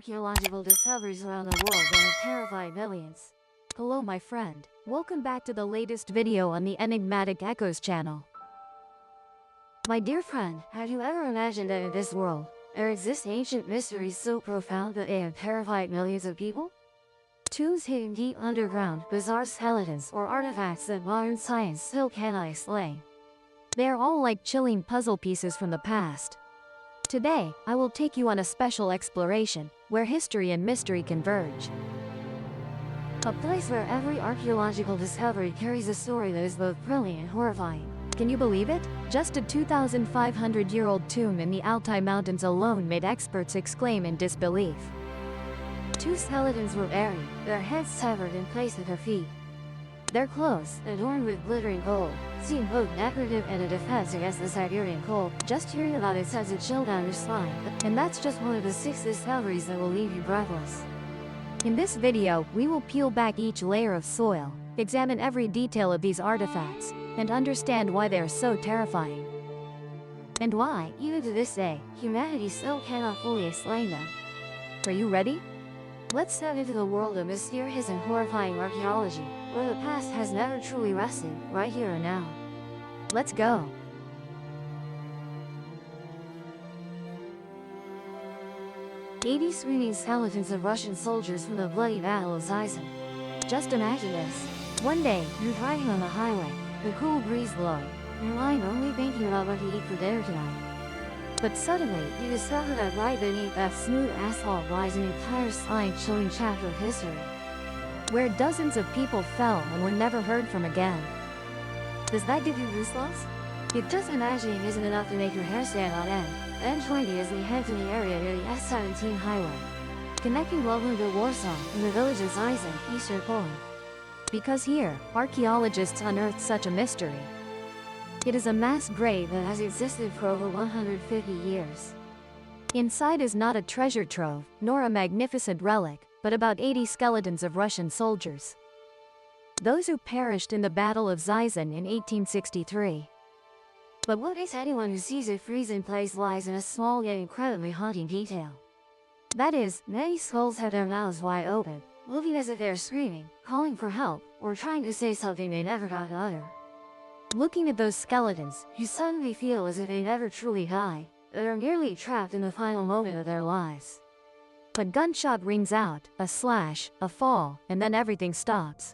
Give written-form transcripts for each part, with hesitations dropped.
archaeological discoveries around the world that have terrified millions. Hello my friend, welcome back to the latest video on the Enigmatic Echoes channel. My dear friend, have you ever imagined that in this world, there exist ancient mysteries so profound that they have terrified millions of people? Tombs hidden deep underground, bizarre skeletons, or artifacts that modern science still cannot explain. They are all like chilling puzzle pieces from the past. Today, I will take you on a special exploration, where history and mystery converge. A place where every archaeological discovery carries a story that is both brilliant and horrifying. Can you believe it? Just a 2,500-year-old tomb in the Altai Mountains alone made experts exclaim in disbelief. Two skeletons were buried, their heads severed and placed at their feet. Their clothes, adorned with glittering gold, seemed both decorative and a defense against the Siberian cold. Just hearing about it sends a chill down your spine. And that's just one of the 6 discoveries that will leave you breathless. In this video, we will peel back each layer of soil, examine every detail of these artifacts, and understand why they are so terrifying. And why, even to this day, humanity still cannot fully explain them. Are you ready? Let's step into the world of mysterious and horrifying archaeology, where the past has never truly rested, right here and now. Let's go! "80 screaming skeletons of Russian soldiers from the bloody Battle of Zizan." Just imagine this. One day, you're driving on the highway, the cool breeze blowing, your mind only thinking about what to eat for dinner tonight. But suddenly, you discover that right beneath that smooth asphalt lies an entire spine-chilling chapter of history, where dozens of people fell and were never heard from again. Does that give you goosebumps? If just imagining isn't enough to make your hair stand on end, then join me as we head to the area near the S17 highway, connecting Lublin to Warsaw in the village of Zizan, eastern Poland. Because here, archaeologists unearthed such a mystery. It is a mass grave that has existed for over 150 years. Inside is not a treasure trove, nor a magnificent relic, but about 80 skeletons of Russian soldiers. Those who perished in the Battle of Zizan in 1863. But what makes anyone who sees it freeze in place lies in a small yet incredibly haunting detail. That is, many skulls have their mouths wide open, moving as if they are screaming, calling for help, or trying to say something they never got to utter. Looking at those skeletons, you suddenly feel as if they never truly die, they are merely trapped in the final moment of their lives. A gunshot rings out, a slash, a fall, and then everything stops.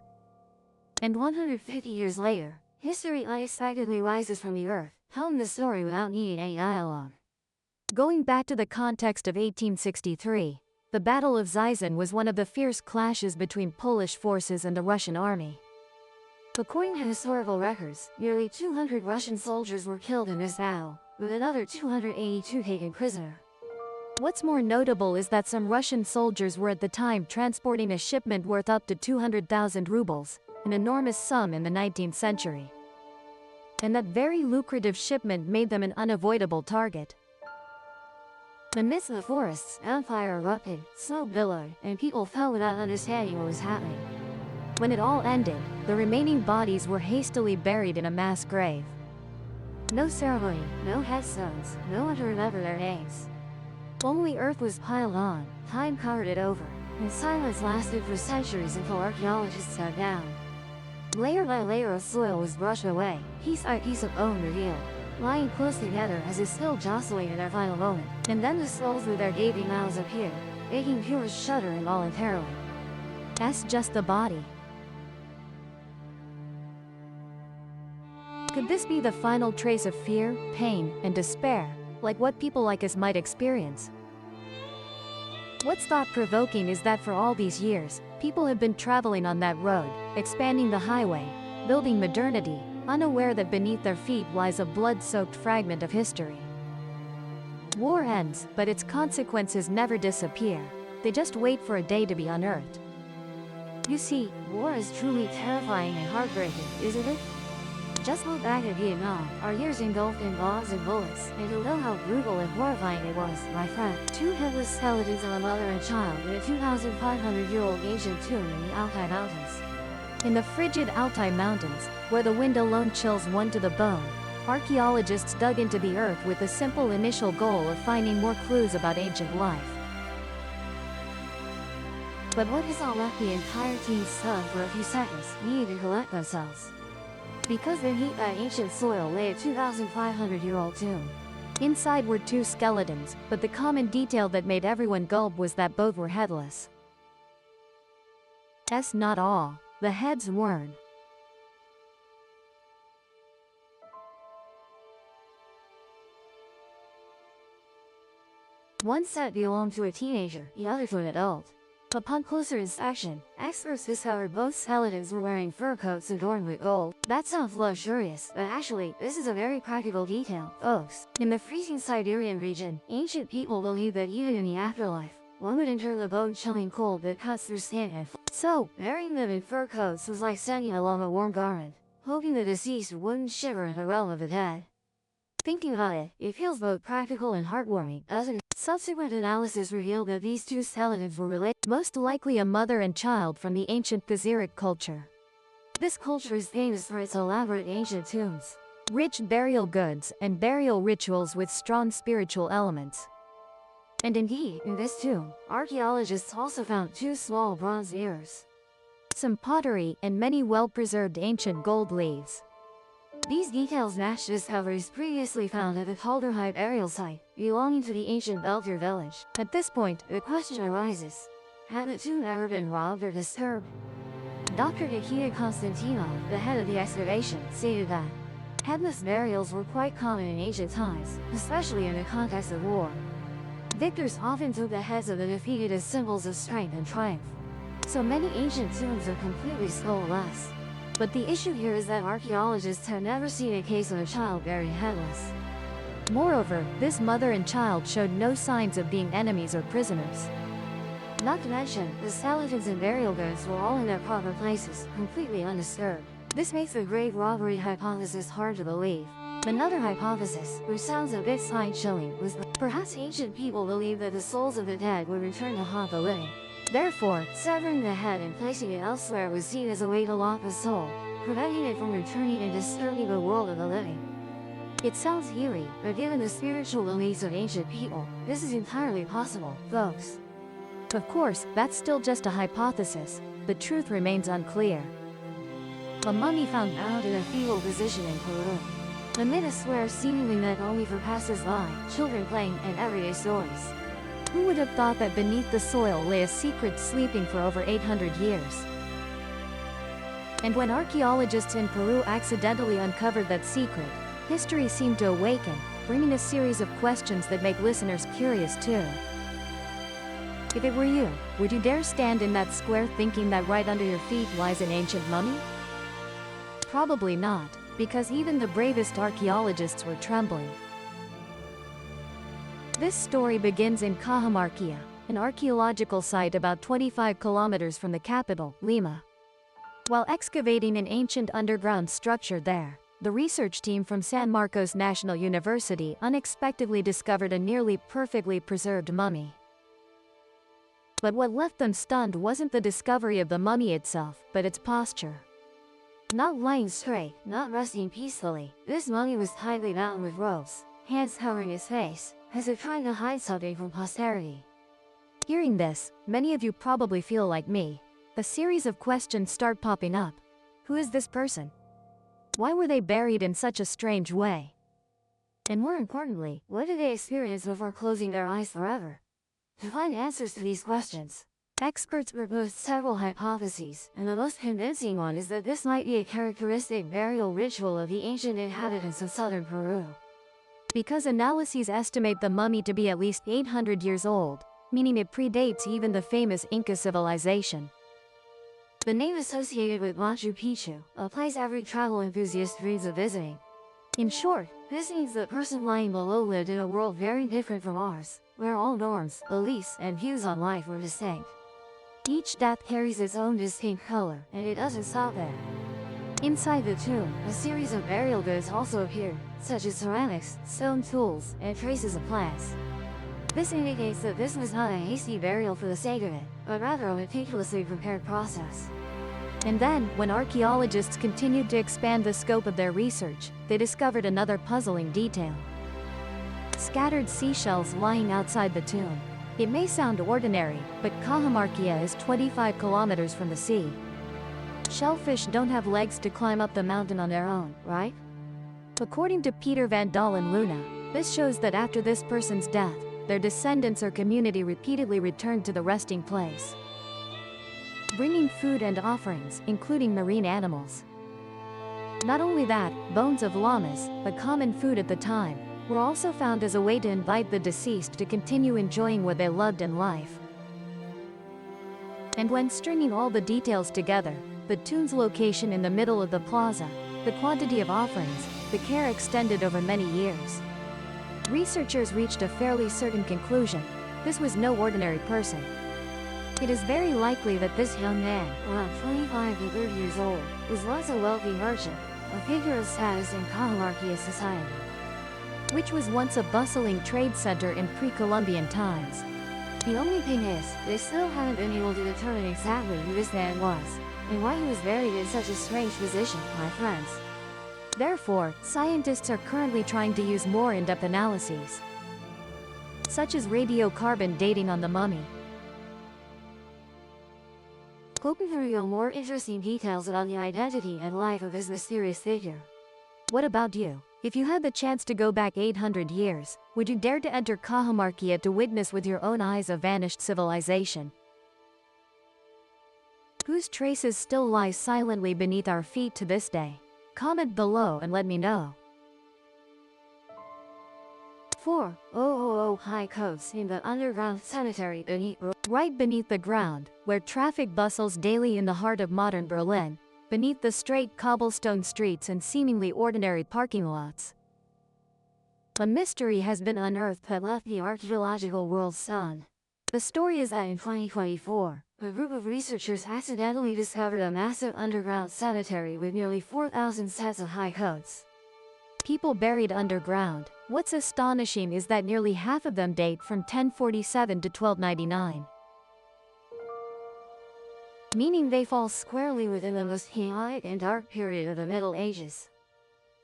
And 150 years later, history unexpectedly rises from the earth, telling the story without needing any dialogue. Going back to the context of 1863, the Battle of Zizan was one of the fierce clashes between Polish forces and the Russian army. According to historical records, nearly 200 Russian soldiers were killed in this battle, with another 282 taken prisoner. What's more notable is that some Russian soldiers were at the time transporting a shipment worth up to 200,000 rubles, an enormous sum in the 19th century. And that very lucrative shipment made them an unavoidable target. Amidst the forests, fire erupted, smoke billowed, and people fell without understanding what was happening. When it all ended, the remaining bodies were hastily buried in a mass grave. No ceremony, no headstones, no one to remember their names. Only earth was piled on, time covered it over, and silence lasted for centuries until archaeologists sat down. Layer by layer of soil was brushed away, piece by piece of bone revealed, lying close together as if still jostling in their final moment. And then the skulls with their gaping mouths appeared, making viewers shudder involuntarily. That's just the body. Could this be the final trace of fear, pain, and despair, like what people like us might experience? What's thought-provoking is that for all these years, people have been traveling on that road, expanding the highway, building modernity, unaware that beneath their feet lies a blood-soaked fragment of history. War ends, but its consequences never disappear. They just wait for a day to be unearthed. You see, war is truly terrifying and heartbreaking, isn't it? Just look back at Vietnam, our years engulfed in bombs and bullets, and you'll know how brutal and horrifying it was, my friend. 2 headless skeletons of a mother and child in a 2,500-year-old ancient tomb in the Altai Mountains. In the frigid Altai Mountains, where the wind alone chills one to the bone, archaeologists dug into the earth with the simple initial goal of finding more clues about ancient life. But what has all left the entire team stunned for a few seconds, needing to collect themselves. Because beneath that ancient soil lay a 2,500-year-old tomb. Inside were two skeletons, but the common detail that made everyone gulp was that both were headless. That's not all. The heads weren't. One set belonged to a teenager, the other to an adult. Upon closer inspection, experts discovered both skeletons were wearing fur coats adorned with gold. That sounds luxurious, but actually, this is a very practical detail, folks. In the freezing Siberian region, ancient people believed that even in the afterlife, one would endure the bone-chilling cold that cuts through skin and so, wearing them in fur coats was like standing along a warm garment, hoping the deceased wouldn't shiver in the realm of the dead. Thinking about it, it feels both practical and heartwarming, doesn't it? Subsequent analysis revealed that these two skeletons were related, most likely a mother and child from the ancient Khazaric culture. This culture is famous for its elaborate ancient tombs, rich burial goods, and burial rituals with strong spiritual elements. And indeed, in this tomb, archaeologists also found two small bronze ears, some pottery, and many well-preserved ancient gold leaves. These details match discoveries previously found at the Calderheim burial site, belonging to the ancient Beltir village. At this point, the question arises, had the tomb ever been robbed or disturbed? Dr. Nikita Konstantinov, the head of the excavation, stated that headless burials were quite common in ancient times, especially in the context of war. Victors often took the heads of the defeated as symbols of strength and triumph. So many ancient tombs are completely skull-less. But the issue here is that archaeologists have never seen a case of a child buried headless. Moreover, this mother and child showed no signs of being enemies or prisoners. Not to mention, the skeletons and burial goods were all in their proper places, completely undisturbed. This makes the grave robbery hypothesis hard to believe. Another hypothesis, which sounds a bit spine-chilling, was that perhaps ancient people believed that the souls of the dead would return to haunt the living. Therefore, severing the head and placing it elsewhere was seen as a way to lock the soul, preventing it from returning and disturbing the world of the living. It sounds eerie, but given the spiritual beliefs of ancient people, this is entirely possible, folks. Of course, that's still just a hypothesis. The truth remains unclear. A mummy found bound in a fetal position in Peru. The myth swears seemingly meant only for passers-by, children playing, and everyday stories. Who would have thought that beneath the soil lay a secret sleeping for over 800 years? And when archaeologists in Peru accidentally uncovered that secret, history seemed to awaken, bringing a series of questions that make listeners curious too. If it were you, would you dare stand in that square thinking that right under your feet lies an ancient mummy? Probably not, because even the bravest archaeologists were trembling. This story begins in Cajamarquilla, an archaeological site about 25 kilometers from the capital, Lima. While excavating an ancient underground structure there, the research team from San Marcos National University unexpectedly discovered a nearly perfectly preserved mummy. But what left them stunned wasn't the discovery of the mummy itself, but its posture. Not lying straight, not resting peacefully, this mummy was tightly bound with ropes, hands covering his face, as if trying to hide something from posterity. Hearing this, many of you probably feel like me. A series of questions start popping up. Who is this person? Why were they buried in such a strange way? And more importantly, what did they experience before closing their eyes forever? To find answers to these questions, experts proposed several hypotheses, and the most convincing one is that this might be a characteristic burial ritual of the ancient inhabitants of southern Peru. Because analyses estimate the mummy to be at least 800 years old, meaning it predates even the famous Inca civilization. The name associated with Machu Picchu, a place every travel enthusiast dreams of visiting. In short, this means the person lying below lived in a world very different from ours, where all norms, beliefs, and views on life were distinct. Each death carries its own distinct color, and it doesn't stop there. Inside the tomb, a series of burial goods also appeared, such as ceramics, stone tools, and traces of plants. This indicates that this was not a hasty burial for the sake of it, but rather a meticulously prepared process. And then, when archaeologists continued to expand the scope of their research, they discovered another puzzling detail. Scattered seashells lying outside the tomb. It may sound ordinary, but Cajamarquilla is 25 kilometers from the sea. Shellfish don't have legs to climb up the mountain on their own, right? According to Peter van Dalen Luna, this shows that after this person's death, their descendants or community repeatedly returned to the resting place, bringing food and offerings, including marine animals. Not only that, bones of llamas, a common food at the time, were also found as a way to invite the deceased to continue enjoying what they loved in life. And when stringing all the details together, the tomb's location in the middle of the plaza, the quantity of offerings, the care extended over many years, researchers reached a fairly certain conclusion: this was no ordinary person. It is very likely that this young man, around 25 to 30 years old, was once a wealthy merchant, a figure of status in Cajamarquilla society, which was once a bustling trade center in pre-Columbian times. The only thing is, they still haven't been able to determine exactly who this man was, and why he was buried in such a strange position, my friends. Therefore, scientists are currently trying to use more in-depth analyses, such as radiocarbon dating on the mummy, hoping to reveal more interesting details about the identity and life of this mysterious figure. What about you? If you had the chance to go back 800 years, would you dare to enter Cajamarquilla to witness with your own eyes a vanished civilization, whose traces still lie silently beneath our feet to this day? Comment below and let me know. 4,000 high coats in the underground cemetery right beneath the ground, where traffic bustles daily in the heart of modern Berlin, beneath the straight cobblestone streets and seemingly ordinary parking lots. A mystery has been unearthed that left the archaeological world stunned. The story is that in 2024, a group of researchers accidentally discovered a massive underground cemetery with nearly 4,000 sets of high coats, people buried underground. What's astonishing is that nearly half of them date from 1047 to 1299. Meaning they fall squarely within the most chaotic and dark period of the Middle Ages.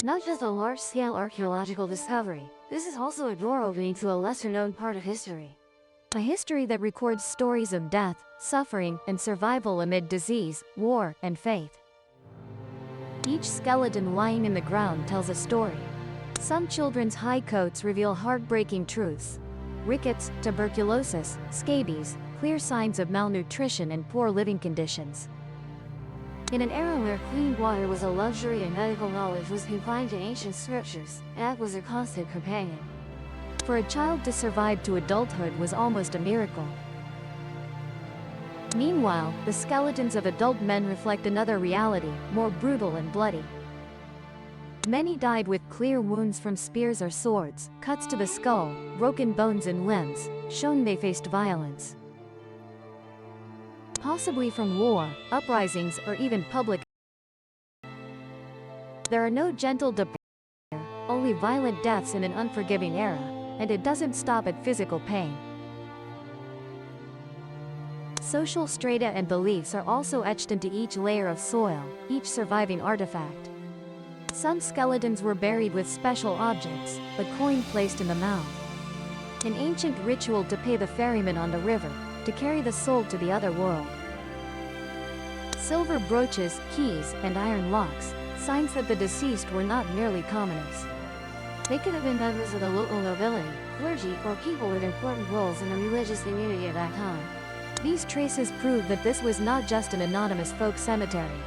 Not just a large-scale archaeological discovery, this is also a door opening to a lesser-known part of history. A history that records stories of death, suffering, and survival amid disease, war, and faith. Each skeleton lying in the ground tells a story. Some children's high coats reveal heartbreaking truths: rickets, tuberculosis, scabies, clear signs of malnutrition and poor living conditions. In an era where clean water was a luxury and medical knowledge was confined to ancient scriptures, that was a constant companion. For a child to survive to adulthood was almost a miracle. Meanwhile, the skeletons of adult men reflect another reality, more brutal and bloody. Many died with clear wounds from spears or swords, cuts to the skull, broken bones and limbs, showing they faced violence, possibly from war, uprisings, or even public. There are no gentle deaths, only violent deaths in an unforgiving era, and it doesn't stop at physical pain. Social strata and beliefs are also etched into each layer of soil, each surviving artifact. Some skeletons were buried with special objects, a coin placed in the mouth, an ancient ritual to pay the ferryman on the river, to carry the soul to the other world. Silver brooches, keys, and iron locks, signs that the deceased were not merely commoners. They could have been members of the local nobility, clergy, or people with important roles in the religious community at that time. These traces prove that this was not just an anonymous folk cemetery,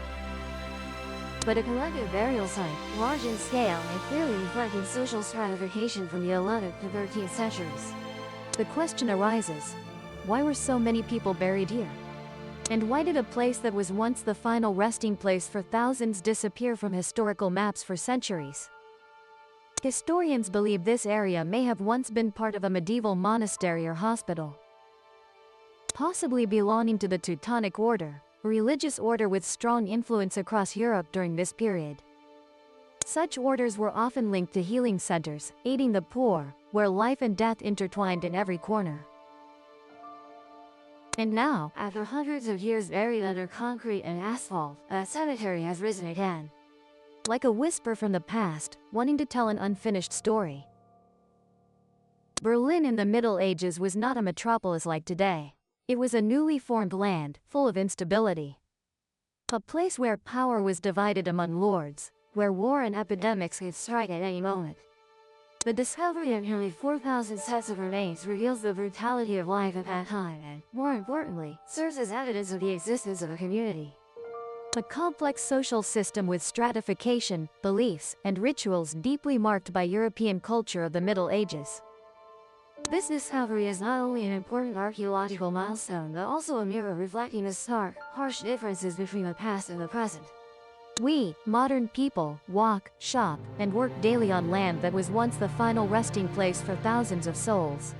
but a collective burial site, large in scale and clearly reflecting social stratification from the 11th to 13th centuries. The question arises: why were so many people buried here? And why did a place that was once the final resting place for thousands disappear from historical maps for centuries? Historians believe this area may have once been part of a medieval monastery or hospital, possibly belonging to the Teutonic Order, a religious order with strong influence across Europe during this period. Such orders were often linked to healing centers, aiding the poor, where life and death intertwined in every corner. And now, after hundreds of years buried under concrete and asphalt, a cemetery has risen again, like a whisper from the past, wanting to tell an unfinished story. Berlin in the Middle Ages was not a metropolis like today. It was a newly formed land, full of instability. A place where power was divided among lords, where war and epidemics could strike at any moment. The discovery of nearly 4,000 sets of remains reveals the brutality of life at that time and, more importantly, serves as evidence of the existence of a community. A complex social system with stratification, beliefs, and rituals deeply marked by European culture of the Middle Ages. This discovery is not only an important archaeological milestone but also a mirror reflecting the stark, harsh differences between the past and the present. We, modern people, walk, shop, and work daily on land that was once the final resting place for thousands of souls.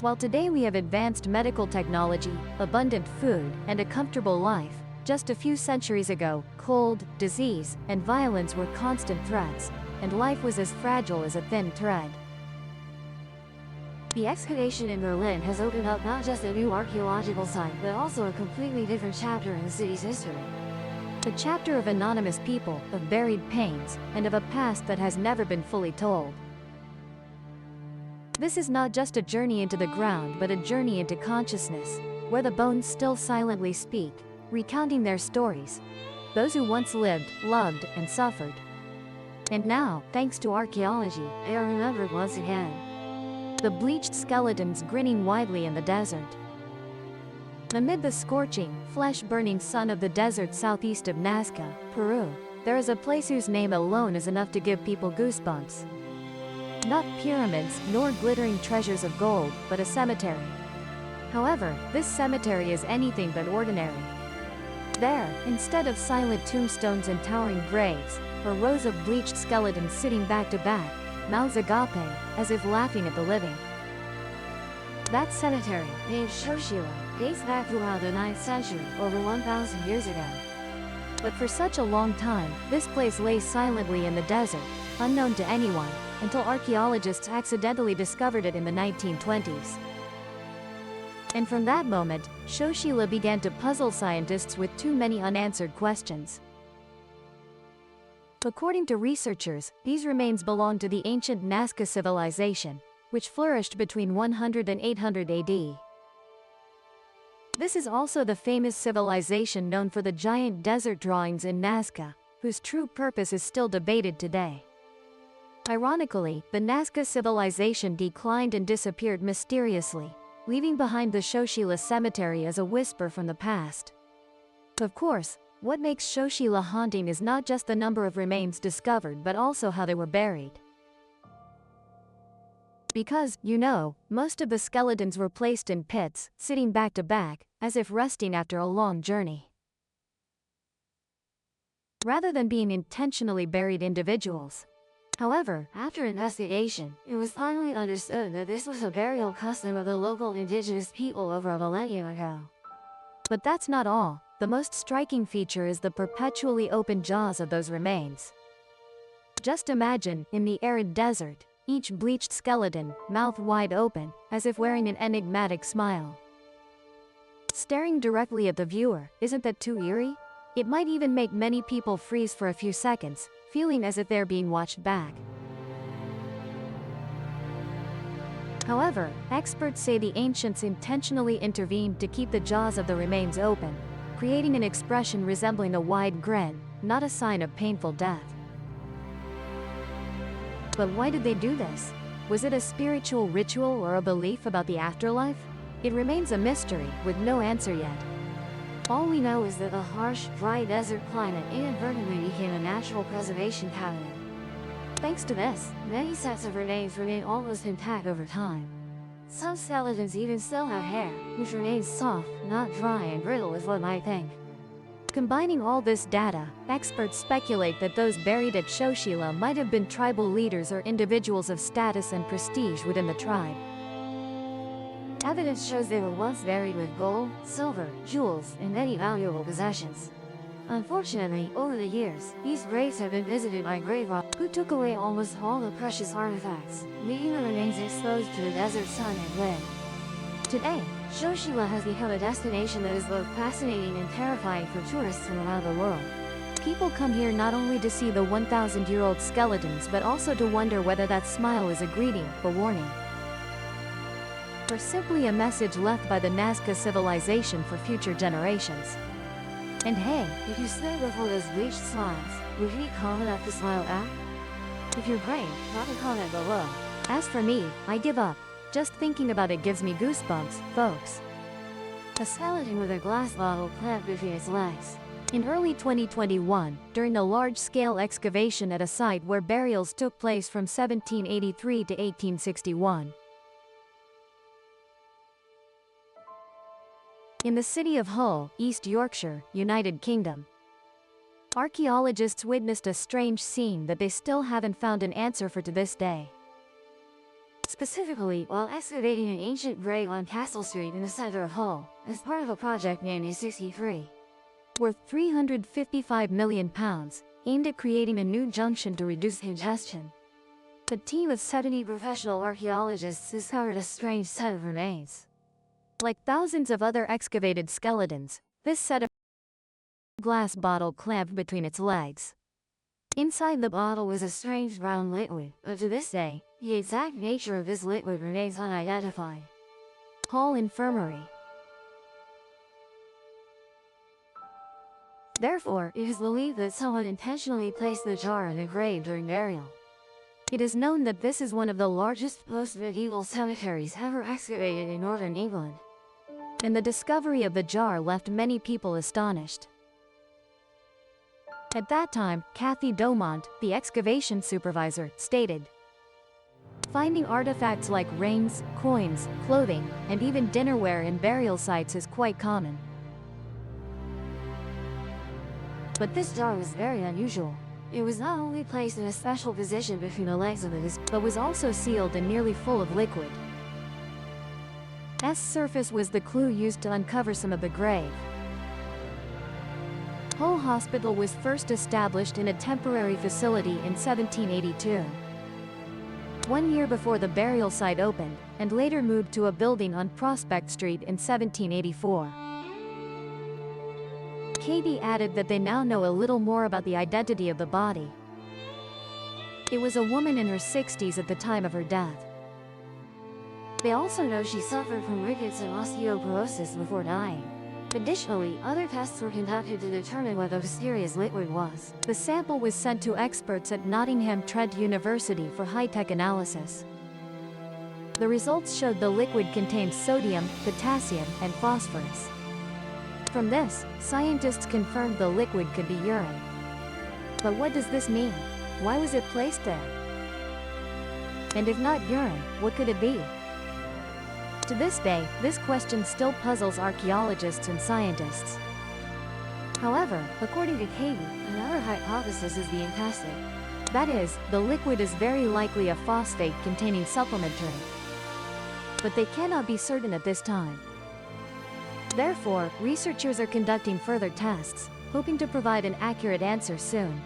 While today we have advanced medical technology, abundant food, and a comfortable life, just a few centuries ago, cold, disease, and violence were constant threats, and life was as fragile as a thin thread. The excavation in Berlin has opened up not just a new archaeological site but also a completely different chapter in the city's history. A chapter of anonymous people, of buried pains, and of a past that has never been fully told. This is not just a journey into the ground but a journey into consciousness, where the bones still silently speak, recounting their stories. Those who once lived, loved, and suffered. And now, thanks to archaeology, they are remembered once again. The bleached skeletons grinning widely in the desert. Amid the scorching, flesh-burning sun of the desert southeast of Nazca, Peru, there is a place whose name alone is enough to give people goosebumps. Not pyramids, nor glittering treasures of gold, but a cemetery. However, this cemetery is anything but ordinary. There, instead of silent tombstones and towering graves, are rows of bleached skeletons sitting back to back, mouths agape, as if laughing at the living. That cemetery, named Xochitl, dates back to around the 9th century, over 1,000 years ago. But for such a long time, this place lay silently in the desert, unknown to anyone, until archaeologists accidentally discovered it in the 1920s. And from that moment, Xochitl began to puzzle scientists with too many unanswered questions. According to researchers, these remains belong to the ancient Nazca civilization, which flourished between 100 and 800 AD. This is also the famous civilization known for the giant desert drawings in Nazca, whose true purpose is still debated today. Ironically, the Nazca civilization declined and disappeared mysteriously, leaving behind the Xochitl cemetery as a whisper from the past. Of course, what makes Xochitl haunting is not just the number of remains discovered but also how they were buried. Because, most of the skeletons were placed in pits, sitting back to back, as if resting after a long journey. Rather than being intentionally buried individuals. However, after investigation, it was finally understood that this was a burial custom of the local indigenous people over a millennium ago. But that's not all. The most striking feature is the perpetually open jaws of those remains. Just imagine, in the arid desert, each bleached skeleton, mouth wide open, as if wearing an enigmatic smile. Staring directly at the viewer, isn't that too eerie? It might even make many people freeze for a few seconds, feeling as if they're being watched back. However, experts say the ancients intentionally intervened to keep the jaws of the remains open, creating an expression resembling a wide grin, not a sign of painful death. But why did they do this? Was it a spiritual ritual or a belief about the afterlife? It remains a mystery, with no answer yet. All we know is that the harsh, dry desert climate inadvertently became a natural preservation cabinet. Thanks to this, many sets of remains remain almost intact over time. Some skeletons even still have hair, which remains soft, not dry and brittle as one might think. Combining all this data, experts speculate that those buried at Xochitl might have been tribal leaders or individuals of status and prestige within the tribe. Evidence shows they were once buried with gold, silver, jewels, and many valuable possessions. Unfortunately, over the years, these graves have been visited by grave robbers who took away almost all the precious artifacts, leaving the remains exposed to the desert sun and wind. Today, Xochitl has become a destination that is both fascinating and terrifying for tourists from around the world. People come here not only to see the 1,000-year-old skeletons but also to wonder whether that smile is a greeting, a warning, or simply a message left by the Nazca civilization for future generations. And hey, if you slid before those bleached smiles, would you comment at the smile app? If you're brave, drop a comment below. As for me, I give up. Just thinking about it gives me goosebumps, folks. A skeleton with a glass bottle clamped between its legs. In early 2021, during a large-scale excavation at a site where burials took place from 1783 to 1861. In the city of Hull, East Yorkshire, United Kingdom. Archaeologists witnessed a strange scene that they still haven't found an answer for to this day. Specifically, while excavating an ancient grave on Castle Street in the center of Hull, as part of a project named E63, worth £355 million, aimed at creating a new junction to reduce congestion. The team of 70 professional archaeologists discovered a strange set of remains. Like thousands of other excavated skeletons, this set of glass bottle clamped between its legs. Inside the bottle was a strange brown liquid, but to this day, the exact nature of this liquid remains unidentified. Hull Infirmary. Therefore, it is believed that someone intentionally placed the jar in the grave during burial. It is known that this is one of the largest post-medieval cemeteries ever excavated in northern England. And the discovery of the jar left many people astonished. At that time, Kathy Domont, the excavation supervisor, stated, "Finding artifacts like rings, coins, clothing, and even dinnerware in burial sites is quite common. But this jar was very unusual. It was not only placed in a special position between the legs of it, but was also sealed and nearly full of liquid. S surface was the clue used to uncover some of the grave." Hull Hospital was first established in a temporary facility in 1782. 1 year before the burial site opened, and later moved to a building on Prospect Street in 1784. Katie added that they now know a little more about the identity of the body. It was a woman in her 60s at the time of her death. They also know she suffered from rickets and osteoporosis before dying. Additionally, other tests were conducted to determine what the mysterious liquid was. The sample was sent to experts at Nottingham Trent University for high-tech analysis. The results showed the liquid contained sodium, potassium, and phosphorus. From this, scientists confirmed the liquid could be urine. But what does this mean? Why was it placed there? And if not urine, what could it be? To this day, this question still puzzles archaeologists and scientists. However, according to Katie, another hypothesis is being tested. That is, the liquid is very likely a phosphate containing supplementary. But they cannot be certain at this time. Therefore, researchers are conducting further tests, hoping to provide an accurate answer soon.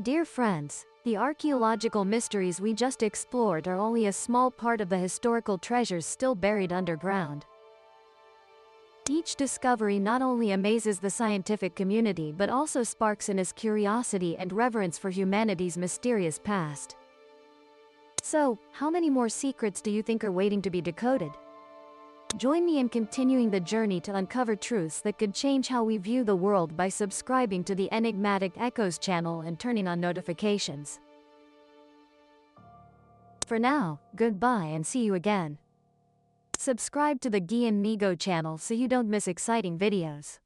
Dear friends, the archaeological mysteries we just explored are only a small part of the historical treasures still buried underground. Each discovery not only amazes the scientific community but also sparks in us curiosity and reverence for humanity's mysterious past. So, how many more secrets do you think are waiting to be decoded? Join me in continuing the journey to uncover truths that could change how we view the world by subscribing to the Enigmatic Echoes channel and turning on notifications. For now, goodbye and see you again. Subscribe to the Guian Migo channel so you don't miss exciting videos.